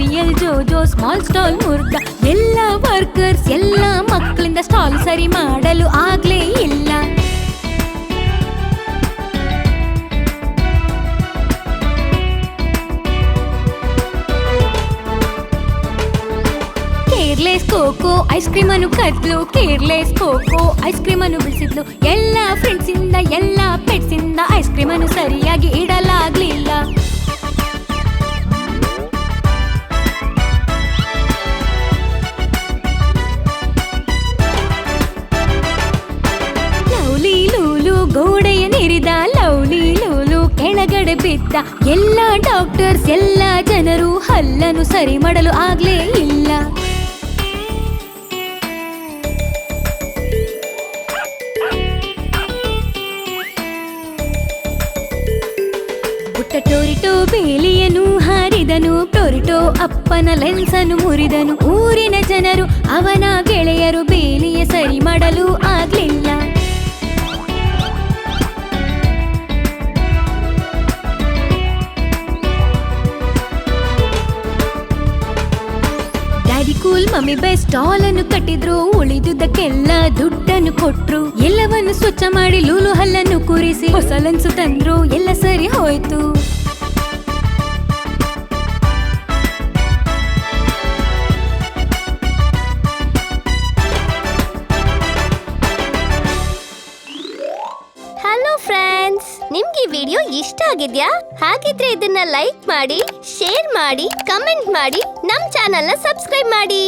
Jovial ಜೋಜೋ small stall ಮುರ್ದ. ಎಲ್ಲ ವರ್ಕರ್ಸ್ ಎಲ್ಲ ಮಕ್ಕಳಿಂದ ಸ್ಟಾಲ್ ಸರಿ ಮಾಡಲು ಆಗ್ಲೇ ಇಲ್ಲ. ಕೇರ್ಲೆಸ್ ಕೋಕೋ ಐಸ್ ಕ್ರೀಮ್ ಅನ್ನು ಕದ್ಲು. ಕೇರ್ಲೆಸ್ ಕೋಕೋ ಐಸ್ ಕ್ರೀಮ್ ಅನ್ನು ಬಿಡಿಸಿದ್ಲು. ಎಲ್ಲ ಫ್ರೆಂಡ್ಸ್ ಇಂದ ಎಲ್ಲ ಪೆಟ್ಸ್ ಇಂದ ಐಸ್ ಕ್ರೀಮ್ ಅನ್ನು ಸರಿಯಾಗಿ ಇಡಲಾಗ್ಲಿಲ್ಲ. ಲವ್ಲಿ ಲೂಲು ಗೋಡೆಯ ನೀರಿದ. ಲವ್ಲಿ ಲೂಲು ಕೆಳಗಡೆ ಬಿದ್ದ. ಎಲ್ಲ ಡಾಕ್ಟರ್ಸ್ ಎಲ್ಲ ಜನರು ಹಲ್ಲನ್ನು ಸರಿ ಮಾಡಲು ಆಗ್ಲೇ ಇಲ್ಲ. ಪುಟ್ಟ ಟೋರಿಟೋ ಬೇಲಿಯನ್ನು ಹಾರಿದನು. ಟೋರಿಟೋ ಅಪ್ಪನ ಲೆನ್ಸನ್ನು ಮುರಿದನು. ಊರಿನ ಜನರು ಅವನ ಗೆಳೆಯರು ಬೇಲಿಯ ಸರಿ ಮಾಡಲು ಆಗ್ಲಿಲ್ಲ. Daddy cool mummy best stall ಅನ್ನು ಕಟ್ಟಿದ್ರು. ಉಳಿದುದಕ್ಕೆಲ್ಲ ದುಡ್ಡನ್ನು ಕೊಟ್ರು. ಎಲ್ಲವನ್ನು ಸ್ವಚ್ಛ ಮಾಡಿ ಲೂಲು ಹಲ್ಲನ್ನು ಕೂರಿಸಿ ಹೊಸ ಲೆನ್ಸು ತಂದ್ರು. ಎಲ್ಲ ಸರಿ ಹೋಯ್ತು. ಹಲೋ ಫ್ರೆಂಡ್ಸ್, ನಿಮ್ಗೆ ಈ ವಿಡಿಯೋ ಇಷ್ಟ ಆಗಿದ್ಯಾ? ಹಾಗಿದ್ರೆ ಇದನ್ನ ಲೈಕ್ ಮಾಡಿ, ಶೇರ್ ಮಾಡಿ, ಕಮೆಂಟ್ ಮಾಡಿ, ನಮ್ ಚಾನೆಲ್ನ ಸಬ್ಸ್ಕ್ರೈಬ್ ಮಾಡಿ.